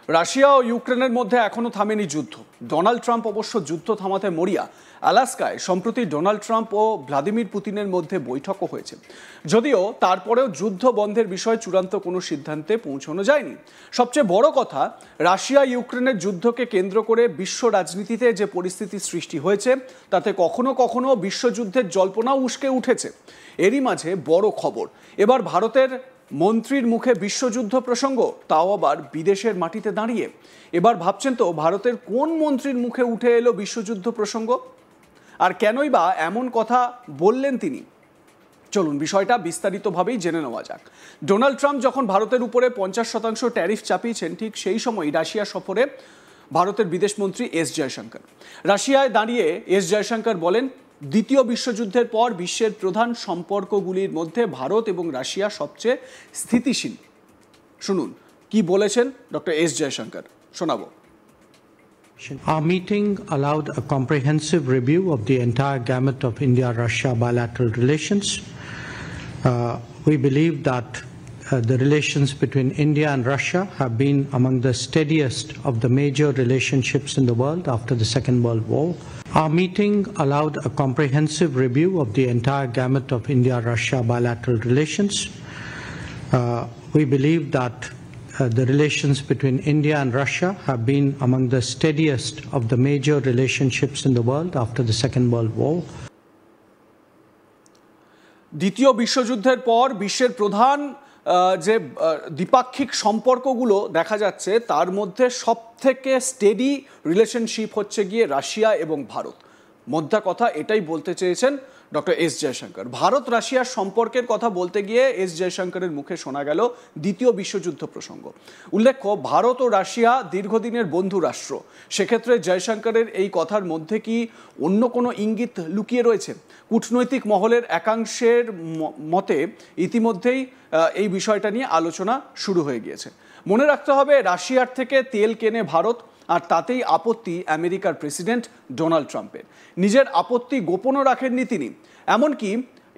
Russia ও ইউক্রেনের মধ্যে এখনো থামেনি যুদ্ধ। ডোনাল্ড ট্রাম্প অবশ্য যুদ্ধ থামাতে মরিয়া। আলাস্কায় সম্প্রতি ডোনাল্ড ট্রাম্প ও ভ্লাদিমির পুতিনের মধ্যে বৈঠকও হয়েছে, যদিও তারপরেও যুদ্ধ বন্ধের বিষয়ে চূড়ান্ত কোনো সিদ্ধান্তে পৌঁছানো যায়নি। সবচেয়ে বড় কথা, রাশিয়া ইউক্রেনের যুদ্ধকে কেন্দ্র করে বিশ্ব রাজনীতিতে যে পরিস্থিতি সৃষ্টি হয়েছে তাতে কখনো কখনো বিশ্বযুদ্ধের জল্পনাও উস্কে উঠেছে। এরই মাঝে বড় খবর, এবার ভারতের মন্ত্রীর মুখে বিশ্বযুদ্ধ প্রসঙ্গ, তাও আবার বিদেশের মাটিতে দাঁড়িয়ে। এবার ভাবছেন তো ভারতের কোন মন্ত্রীর মুখে উঠে এলো বিশ্বযুদ্ধ প্রসঙ্গ, আর কেনই বা এমন কথা বললেন তিনি? চলুন বিষয়টা বিস্তারিতভাবেই জেনে নেওয়া যাক। ডোনাল্ড ট্রাম্প যখন ভারতের উপরে 50% ট্যারিফ চাপিয়েছেন, ঠিক সেই সময় রাশিয়া সফরে ভারতের বিদেশমন্ত্রী এস জয়শঙ্কর। রাশিয়ায় দাঁড়িয়ে এস জয়শঙ্কর বলেন, দ্বিতীয় বিশ্বযুদ্ধের পর বিশ্বের প্রধান সম্পর্কগুলির মধ্যে ভারত এবং রাশিয়া সবচেয়ে স্থিতিশীল। শুনুন কি বলেছেন ডক্টর এস জয়শঙ্কর, শোনাবো। Our meeting allowed a comprehensive review of the entire gamut of India-Russia bilateral relations. We believe that the relations between India and Russia have been among the steadiest of the major relationships in the world after the Second World War. Our meeting allowed a comprehensive review of the entire gamut of India-Russia bilateral relations. We believe that the relations between India and Russia have been among the steadiest of the major relationships in the world after the Second World War. দ্বিতীয় বিশ্বযুদ্ধের পর বিশ্বের প্রধান যে দ্বিপাক্ষিক সম্পর্কগুলো দেখা যাচ্ছে তার মধ্যে সবথেকে স্টেডি রিলেশনশিপ হচ্ছে গিয়ে রাশিয়া এবং ভারত। মোদ্দা কথা এটাই বলতে চেয়েছেন ডক্টর এস জয়শঙ্কর। ভারত রাশিয়ার সম্পর্কের কথা বলতে গিয়ে এস জয়শঙ্করের মুখে শোনা গেল দ্বিতীয় বিশ্বযুদ্ধ প্রসঙ্গ। উল্লেখ্য, ভারত ও রাশিয়া দীর্ঘদিনের বন্ধু রাষ্ট্র। সেক্ষেত্রে জয়শঙ্করের এই কথার মধ্যে কি অন্য কোনো ইঙ্গিত লুকিয়ে রয়েছে? কূটনৈতিক মহলের একাংশের মতে ইতিমধ্যেই এই বিষয়টা নিয়ে আলোচনা শুরু হয়ে গিয়েছে। মনে রাখতে হবে, রাশিয়ার থেকে তেল কেনে ভারত, আর তাতেই আপত্তি আমেরিকার প্রেসিডেন্ট ডোনাল্ড ট্রাম্পের। নিজের আপত্তি গোপনও রাখেননি তিনি। এমনকি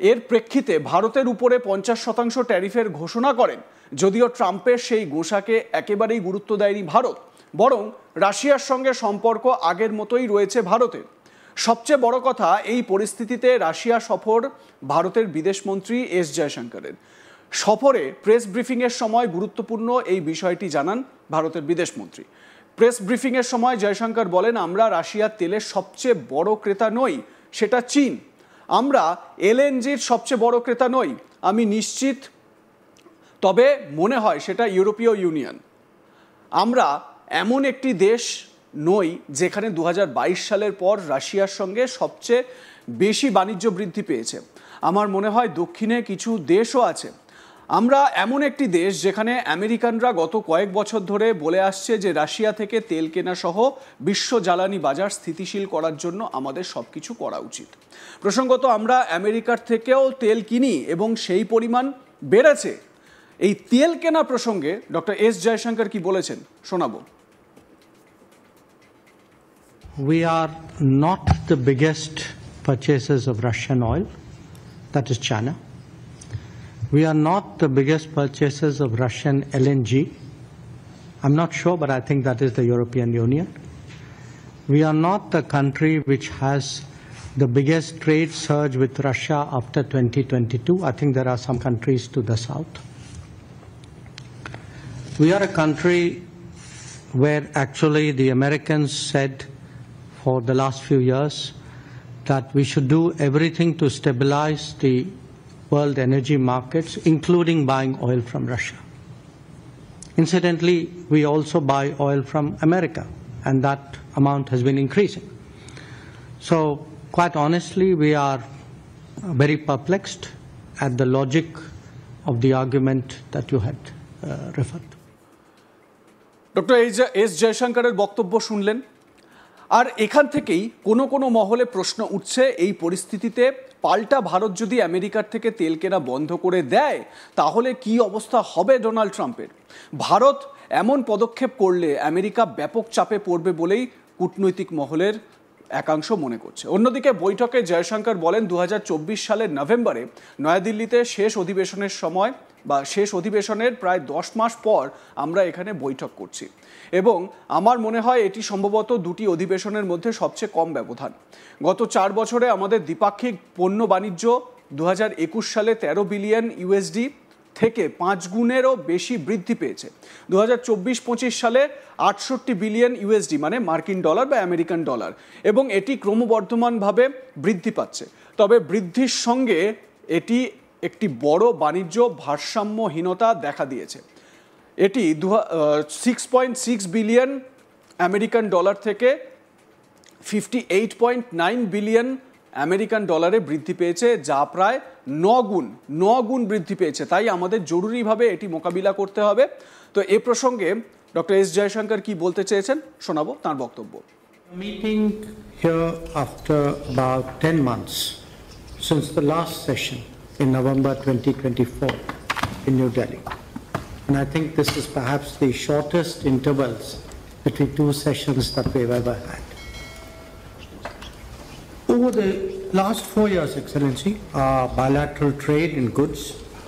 এর প্রেক্ষিতে ভারতের উপরে 50% ট্যারিফের ঘোষণা করেন, যদিও ট্রাম্পের সেই ঘোষাকে একেবারেই গুরুত্ব দেয়নি ভারত, বরং রাশিয়ার সঙ্গে সম্পর্ক আগের মতোই রয়েছে ভারতের। সবচেয়ে বড় কথা, এই পরিস্থিতিতে রাশিয়া সফর ভারতের বিদেশমন্ত্রী এস জয়শঙ্করের। সফরে প্রেস ব্রিফিংয়ের সময় গুরুত্বপূর্ণ এই বিষয়টি জানান ভারতের বিদেশমন্ত্রী। প্রেস ব্রিফিংয়ের সময় জয়শঙ্কর বলেন, আমরা রাশিয়ার তেলের সবচেয়ে বড় ক্রেতা নই, সেটা চীন। আমরা এলএনজির সবচেয়ে বড় ক্রেতা নই, আমি নিশ্চিত, তবে মনে হয় সেটা ইউরোপীয় ইউনিয়ন। আমরা এমন একটি দেশ নই যেখানে 2022 সালের পর রাশিয়ার সঙ্গে সবচেয়ে বেশি বাণিজ্য বৃদ্ধি পেয়েছে। আমার মনে হয় দক্ষিণে কিছু দেশও আছে। আমরা এমন একটি দেশ যেখানে আমেরিকানরা গত কয়েক বছর ধরে বলে আসছে যে রাশিয়া থেকে তেল কেনা সহ বিশ্ব জ্বালানি বাজার স্থিতিশীল করার জন্য আমাদের সব কিছু করা উচিত। প্রসঙ্গত, আমরা আমেরিকার থেকেও তেল কিনি এবং সেই পরিমাণ বেড়েছে। এই তেল কেনা প্রসঙ্গে ডক্টর এস জয়শঙ্কর কি বলেছেন শোনাবো। We are not the biggest purchasers of Russian oil, that is China. We are not the biggest purchasers of Russian LNG. I'm not sure, but I think that is the European Union. We are not the country which has the biggest trade surge with Russia after 2022. I think there are some countries to the south. We are a country where actually the Americans said for the last few years that we should do everything to stabilize the world energy markets, including buying oil from Russia. Incidentally, we also buy oil from America, and that amount has been increasing. So, quite honestly, we are very perplexed at the logic of the argument that you had referred to. Doctor S জয়শঙ্করের বক্তব্য শুনলেন, আর এখান থেকেই কোনো মহলে প্রশ্ন উঠছে, এই পরিস্থিতিতে পাল্টা ভারত যদি আমেরিকার থেকে তেল কেনা বন্ধ করে দেয় তাহলে কি অবস্থা হবে ডোনাল্ড ট্রাম্পের? ভারত এমন পদক্ষেপ করলে আমেরিকা ব্যাপক চাপে পড়বে বলেই কূটনৈতিক মহলের একাংশ মনে করছে। অন্যদিকে বৈঠকে জয়শঙ্কর বলেন, 2024 সালের নভেম্বরে নয়াদিল্লিতে শেষ অধিবেশনের সময় বা শেষ অধিবেশনের প্রায় 10 মাস পর আমরা এখানে বৈঠক করছি এবং আমার মনে হয় এটি সম্ভবত দুটি অধিবেশনের মধ্যে সবচেয়ে কম ব্যবধান। গত 4 বছরে আমাদের দ্বিপাক্ষিক পণ্য বাণিজ্য 2021 সালে 13 বিলিয়ন ইউএসডি থেকে 5 গুণেরও বেশি বৃদ্ধি পেয়েছে। 2024-25 সালে 68 বিলিয়ন ইউএসডি মানে মার্কিন ডলার বা আমেরিকান ডলার, এবং এটি ক্রমবর্ধমানভাবে বৃদ্ধি পাচ্ছে। তবে বৃদ্ধির সঙ্গে এটি একটি বড় বাণিজ্য ভারসাম্যহীনতা দেখা দিয়েছে। এটি 6.6 বিলিয়ন আমেরিকান ডলার থেকে 58.9 বিলিয়ন আমেরিকান ডলারে বৃদ্ধি পেয়েছে, যা প্রায় 9 গুণ বৃদ্ধি পেয়েছে। তাই আমাদের জরুরিভাবে এটি মোকাবিলা করতে হবে। তো এ প্রসঙ্গে ডক্টর এস জয়শঙ্কর কি বলতে চেয়েছেন শোনাবো তার বক্তব্য। Meeting here after about 10 months since the last session in November 2024 in New Delhi. And I think this is perhaps the shortest intervals between two sessions that we've ever had. Over the last 4 years, Excellency, our bilateral trade in goods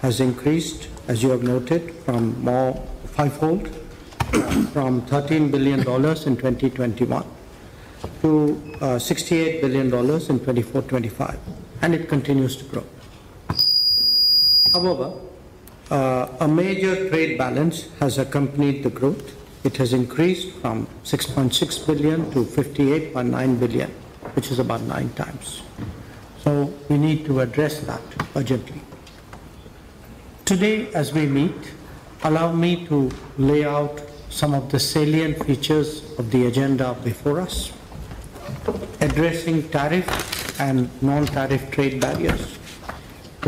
has increased, as you have noted, from more fivefold, from $13 billion in 2021 to $68 billion in 24-25, and it continues to grow. However, a major trade balance has accompanied the growth. It has increased from 6.6 billion to 58.9 billion, which is about 9 times. So we need to address that urgently. Today, as we meet, allow me to lay out some of the salient features of the agenda before us. Addressing tariff and non-tariff trade barriers,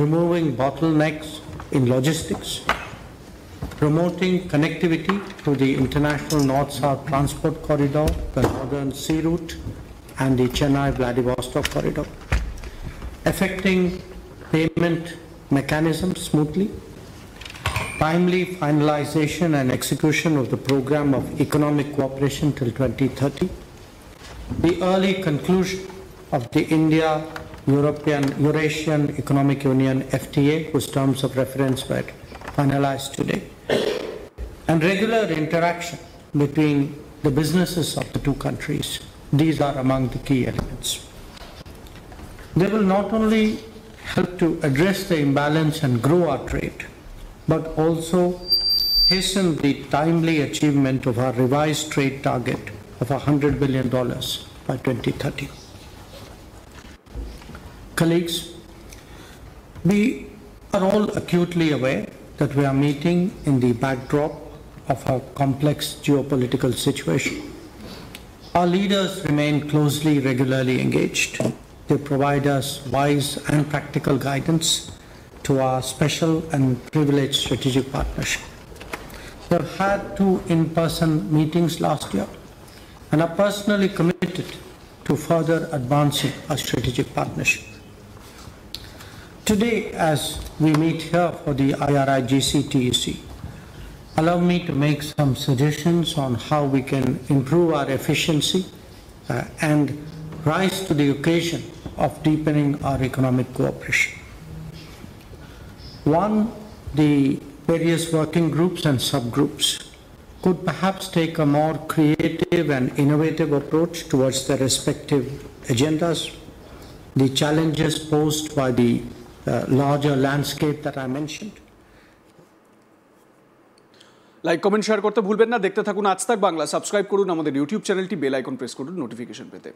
removing bottlenecks in logistics, promoting connectivity through the international North-South transport corridor, the Northern Sea Route, and the Chennai-Vladivostok corridor, affecting payment mechanisms smoothly, timely finalization and execution of the program of economic cooperation till 2030, the early conclusion of the Eurasian Economic Union FTA, whose terms of reference were finalized today, and regular interaction between the businesses of the two countries. These are among the key elements. They will not only help to address the imbalance and grow our trade, but also hasten the timely achievement of our revised trade target of $100 billion by 2030. Colleagues, we are all acutely aware that we are meeting in the backdrop of a complex geopolitical situation. Our leaders remain closely, regularly engaged. They provide us wise and practical guidance to our special and privileged strategic partnership. We have had 2 in-person meetings last year and are personally committed to further advancing our strategic partnership. Today, as we meet here for the IRIGC-TEC, allow me to make some suggestions on how we can improve our efficiency and rise to the occasion of deepening our economic cooperation. One, the various working groups and subgroups could perhaps take a more creative and innovative approach towards their respective agendas. The challenges posed by the larger landscape that I mentioned. Like comment share করতে ভুলবেন না। দেখতে থাকুন আজ তাক Bangla. Subscribe করুন আমাদের YouTube চ্যানেলটি, বেল আইকন প্রেস করুন নোটিফিকেশন পেতে।